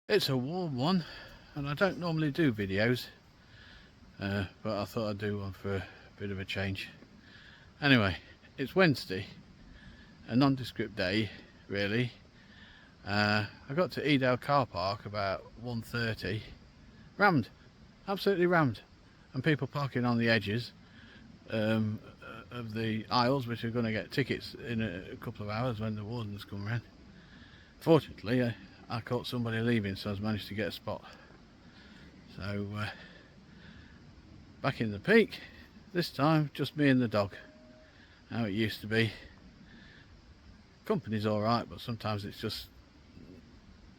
It's a warm one, and I don't normally do videos, but I thought I'd do one for a bit of a change. Anyway, it's Wednesday, a nondescript day really. I got to Edale car park about 1:30, rammed, absolutely rammed, and people parking on the edges of the aisles, which are going to get tickets in a couple of hours when the wardens come around. Fortunately, I caught somebody leaving, so I managed to get a spot. So back in the peak, this time just me and the dog. How it used to be. Company's alright, but sometimes it's just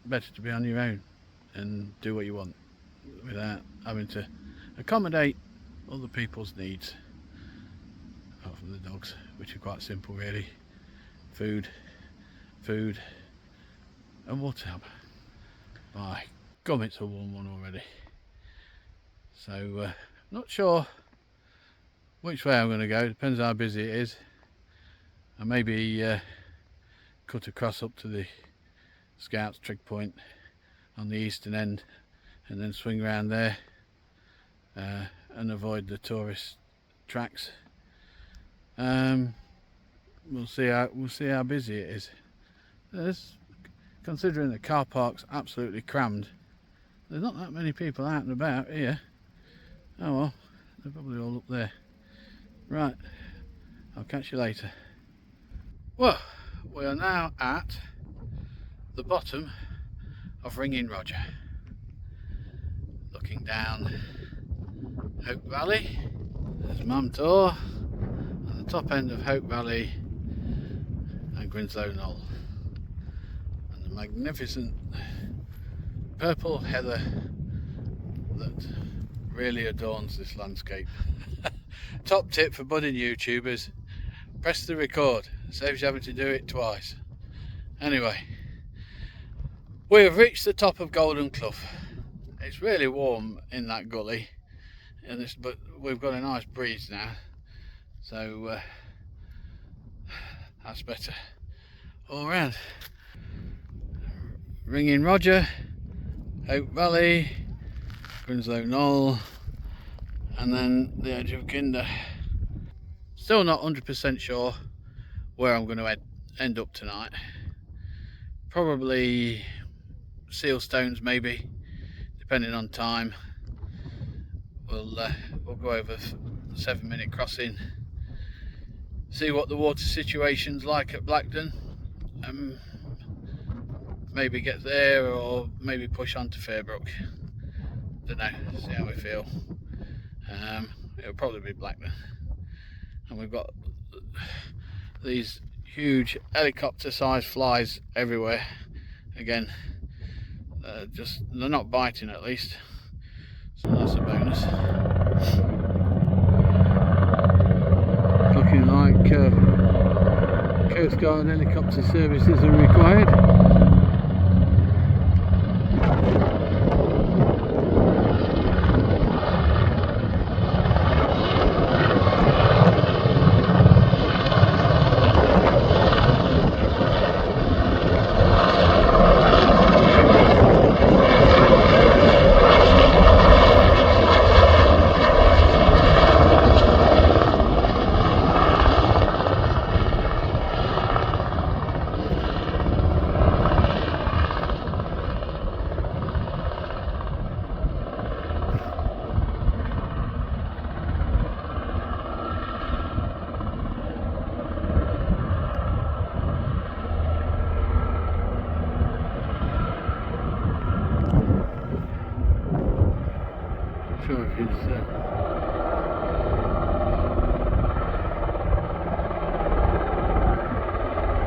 better to be on your own and do what you want without having to accommodate other people's needs, apart from the dogs, which are quite simple really. Food and water. By gum, it's a warm one already. So not sure which way I'm going to go. Depends how busy it is. I maybe cut across up to the Scouts trig point on the eastern end and then swing around there and avoid the tourist tracks. We'll see how busy it is. Considering the car park's absolutely crammed, there's not that many people out and about here. Oh well, they're probably all up there. Right, I'll catch you later. Well, we are now at the bottom of Ringing Roger, looking down Hope Valley. There's Mamtor at the top end of Hope Valley and Grinslow Knoll, and the magnificent purple heather that really adorns this landscape. Top tip for budding YouTubers: press the record, saves you having to do it twice. Anyway, we have reached the top of Golden Clough. It's really warm in that gully, but we've got a nice breeze now, so that's better all round. Ringing Roger, Hope Valley, Grinslow Knoll, and then the edge of Kinder. Still not 100% sure where I'm going to end up tonight. Probably Sealstones maybe, depending on time. We'll go over 7-minute crossing, see what the water situation's like at Blackden, maybe get there, or maybe push on to Fairbrook. Don't know, see how we feel. It'll probably be Blackden. And we've got these huge helicopter-sized flies everywhere. Again, they're not biting at least, so that's a bonus. It's looking like Coast Guard helicopter services are required.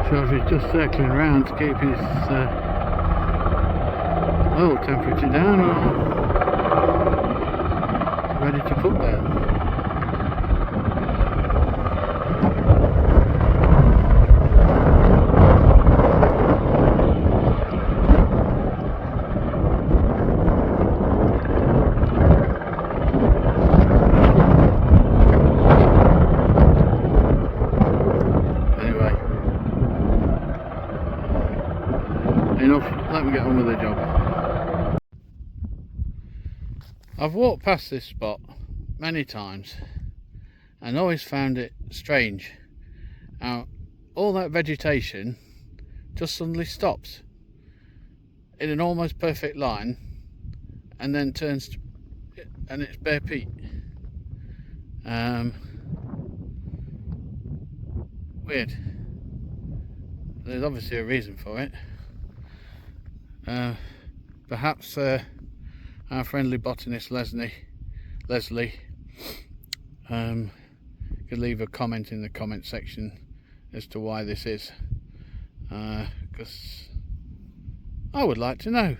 Sure if he's just circling around to keep his oil temperature down, or ready to put down. Enough, let me get on with the job. I've walked past this spot many times and always found it strange how all that vegetation just suddenly stops in an almost perfect line and then turns to, and it's bare peat. Weird. There's obviously a reason for it. Perhaps our friendly botanist Leslie could leave a comment in the comment section as to why this is, because I would like to know.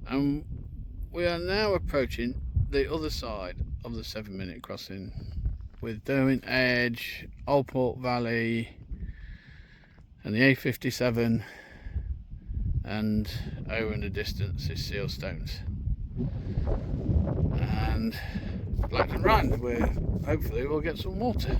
And we are now approaching the other side of the 7-minute crossing with Derwent Edge, Old Port Valley and the A57, and over in the distance is Sealstones and Blackton Rand, where hopefully we'll get some water.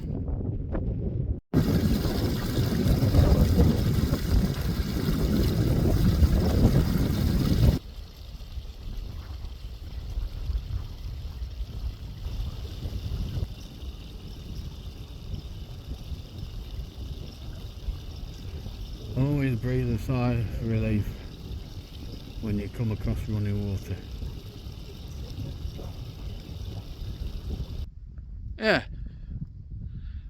Always breathe a sigh of relief when you come across running water. Yeah,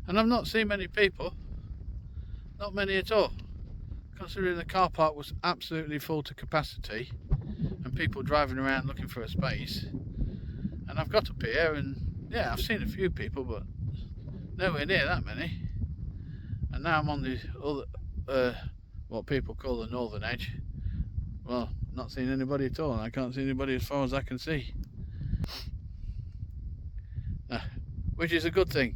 and I've not seen many people, not many at all, considering the car park was absolutely full to capacity and people driving around looking for a space. And I've got up here and yeah, I've seen a few people, but nowhere near that many. And now I'm on the other, what people call the northern edge. Well, not seeing anybody at all, and I can't see anybody as far as I can see. Which is a good thing,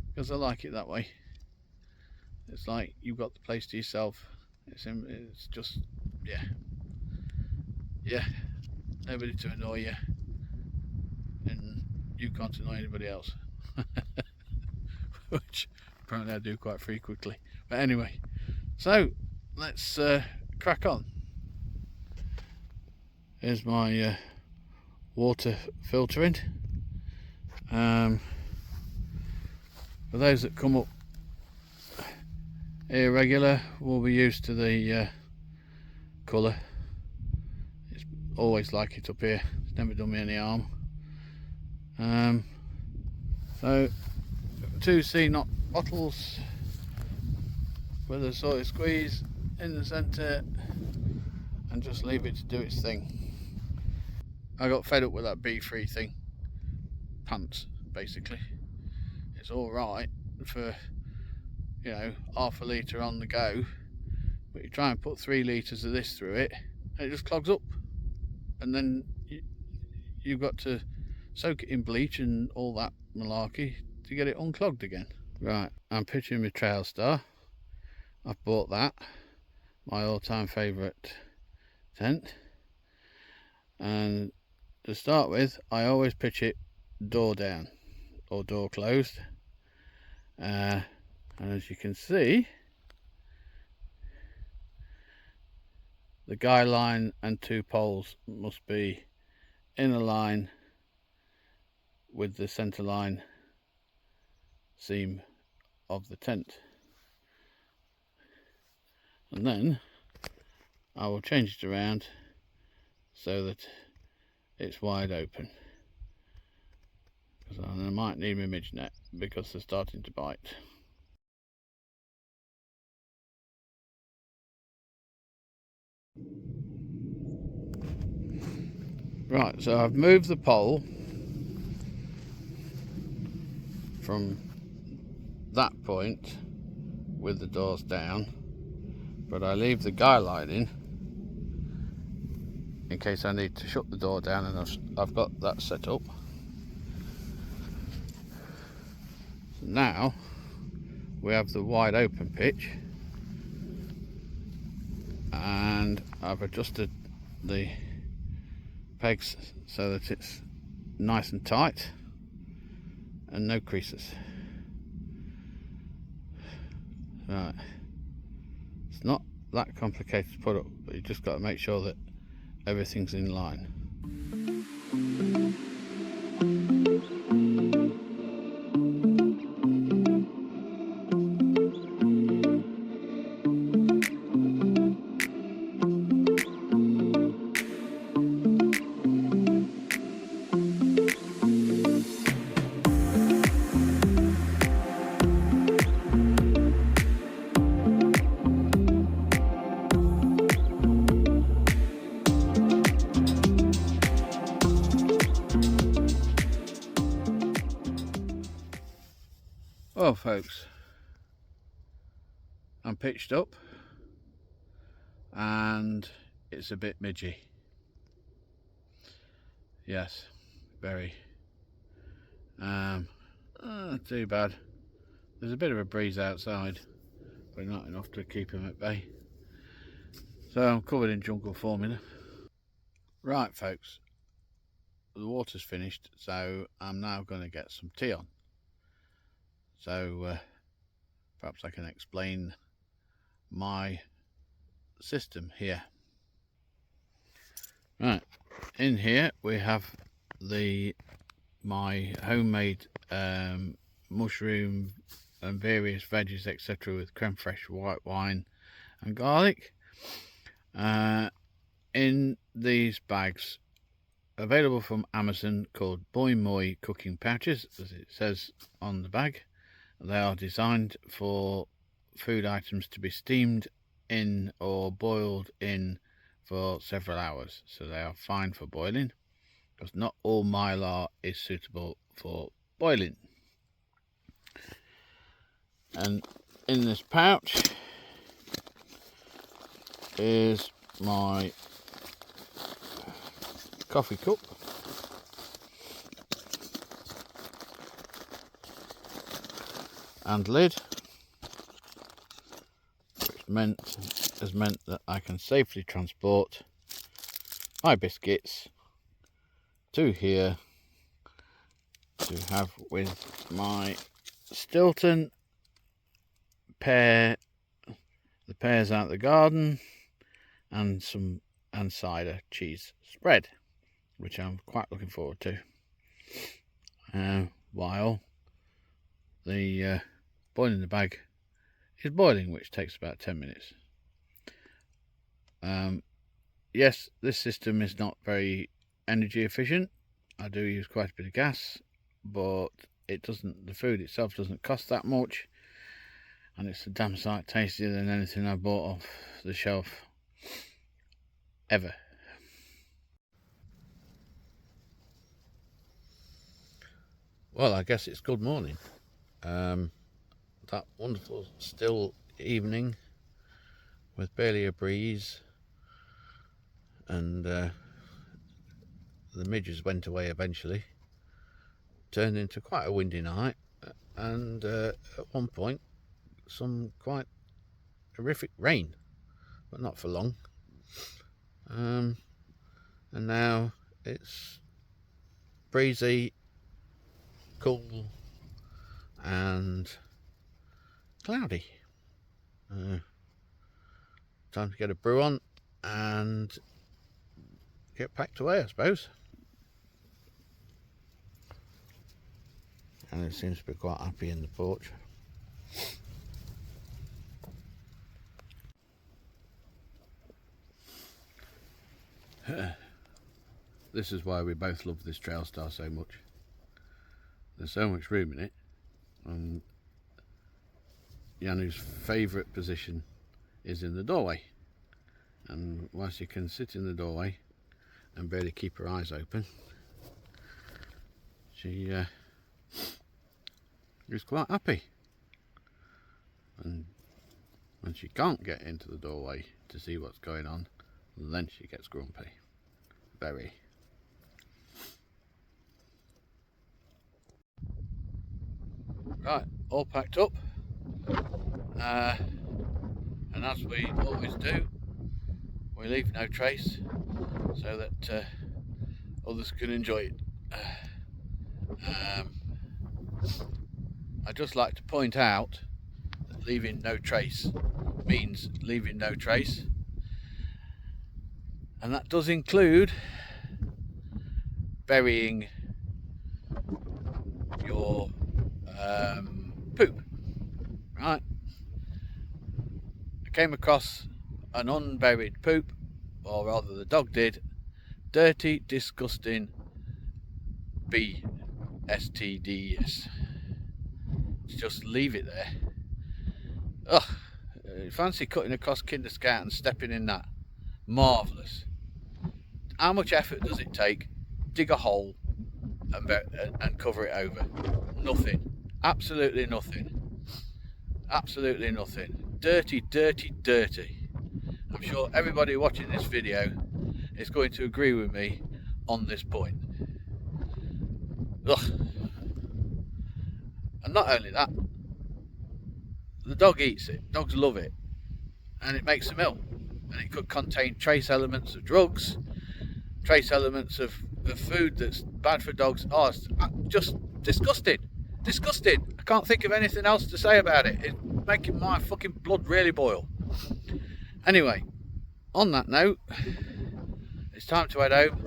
because I like it that way. It's like you've got the place to yourself. It's just, yeah, nobody to annoy you, and you can't annoy anybody else. Which apparently I do quite frequently. But anyway, so let's crack on. Here's my water filtering. For those that come up here regular will be used to the colour. It's always like it up here. It's never done me any harm. So 2 C-knot bottles with a sort of squeeze in the centre and just leave it to do its thing. I got fed up with that B3 thing. Pants, basically. It's alright for, you know, half a litre on the go, but you try and put 3 litres of this through it and it just clogs up, and then you've got to soak it in bleach and all that malarkey to get it unclogged again. Right, I'm pitching my Trail Star. I've bought that, my all-time favourite tent, and to start with I always pitch it door down or door closed, and as you can see the guy line and 2 poles must be in a line with the centre line seam of the tent, and then I will change it around so that it's wide open, because I might need my midge net because they're starting to bite. Right, so I've moved the pole from that point with the doors down, but I leave the guy line in case I need to shut the door down, and I've got that set up. Now we have the wide open pitch, and I've adjusted the pegs so that it's nice and tight and no creases. Right, it's not that complicated to put up, but you just got to make sure that everything's in line. Well folks, I'm pitched up and it's a bit midgy. Yes, very. Too bad. There's a bit of a breeze outside, but not enough to keep him at bay. So I'm covered in jungle formula. Right folks, the water's finished, so I'm now going to get some tea on. So perhaps I can explain my system here. Right, in here we have my homemade mushroom and various veggies etc. with creme fraiche, white wine and garlic in these bags available from Amazon, called Boy Moi cooking pouches, as it says on the bag. They are designed for food items to be steamed in or boiled in for several hours, so they are fine for boiling, because not all mylar is suitable for boiling. And in this pouch is my coffee cup, and lid, which has meant that I can safely transport my biscuits to here to have with my Stilton pear, the pears out of the garden, and cider cheese spread, which I'm quite looking forward to, while the boiling the bag is boiling, which takes about 10 minutes. Yes, this system is not very energy efficient. I do use quite a bit of gas, but the food itself doesn't cost that much, and it's a damn sight tastier than anything I bought off the shelf ever. Well, I guess it's good morning. That wonderful still evening with barely a breeze, and the midges went away eventually, turned into quite a windy night, and at one point some quite horrific rain, but not for long. And now it's breezy, cool and cloudy. Time to get a brew on and get packed away, I suppose. And it seems to be quite happy in the porch. This is why we both love this trail star so much. There's so much room in it, and Yanu's favourite position is in the doorway, and whilst you can sit in the doorway and barely keep her eyes open, she is quite happy. And when she can't get into the doorway to see what's going on, then she gets grumpy. Very. Right, all packed up, and as we always do, we leave no trace so that others can enjoy it. I'd just like to point out that leaving no trace means leaving no trace, and that does include burying your poop. Right, I came across an unburied poop, or rather the dog did. Dirty, disgusting BSTDs. Just leave it there. Ugh, fancy cutting across Kinder Scout and stepping in that. Marvellous. How much effort does it take? Dig a hole and cover it over. Nothing. Absolutely nothing. Absolutely nothing. Dirty, dirty, dirty. I'm sure everybody watching this video is going to agree with me on this point. Ugh. And not only that, the dog eats it. Dogs love it. And it makes a meal. And it could contain trace elements of drugs, trace elements of food that's bad for dogs. Oh, it's just disgusting. Disgusting. I can't think of anything else to say about it. It's making my fucking blood really boil. Anyway, on that note, it's time to head home,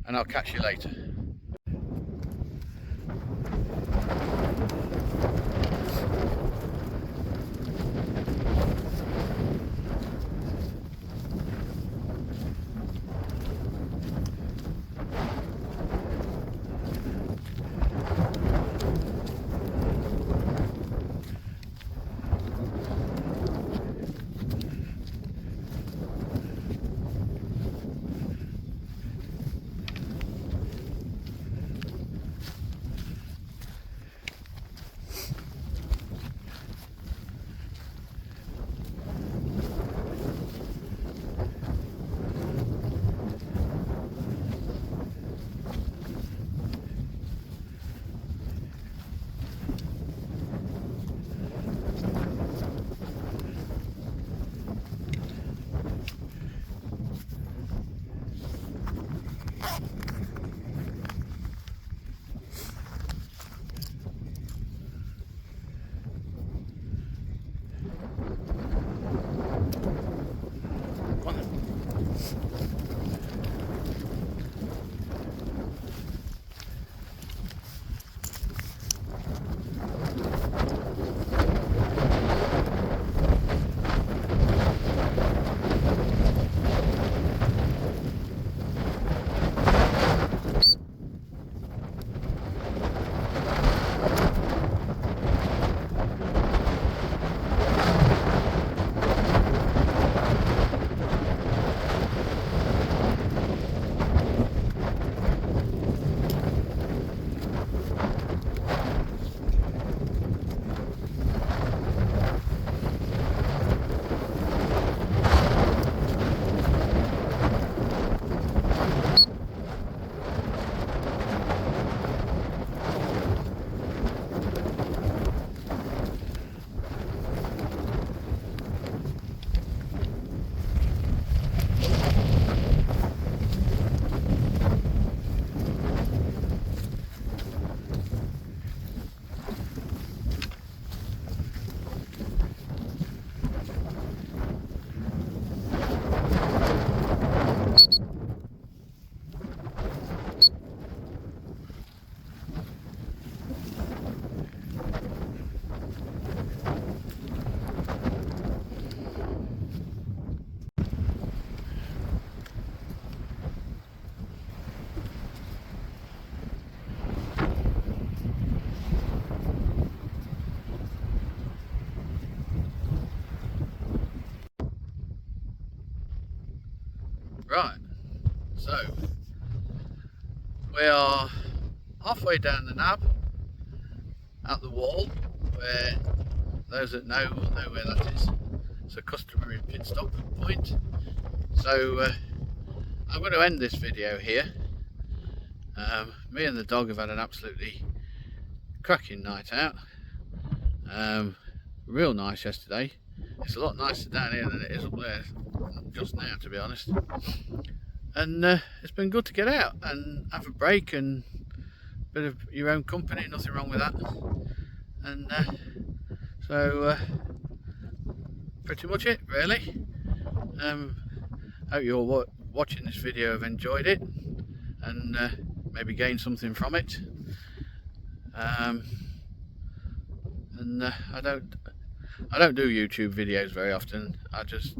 and I'll catch you later. Right, so we are halfway down the nab at the wall, where those that know will know where that is. It's a customary pit stop point. So I'm going to end this video here. Me and the dog have had an absolutely cracking night out. Real nice yesterday. It's a lot nicer down here than it is up there just now, to be honest. And it's been good to get out and have a break and a bit of your own company. Nothing wrong with that. And so pretty much it, really. Hope you're watching this video have enjoyed it and maybe gained something from it. I don't do YouTube videos very often. I just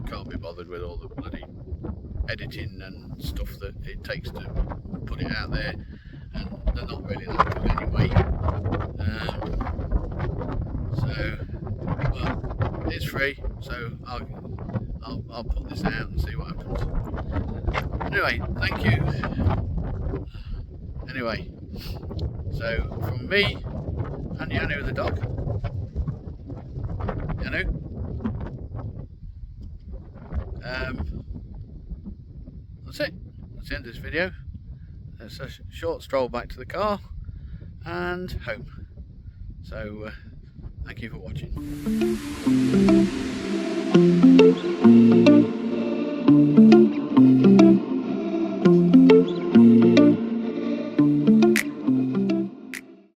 can't be bothered with all the bloody editing and stuff that it takes to put it out there, and they're not really that good anyway. But it's free, so I'll put this out and see what happens. Anyway, thank you. Anyway, so from me and Yanu the dog. Yanu. That's it. That's the end of this video. It's a short stroll back to the car and home. So thank you for watching.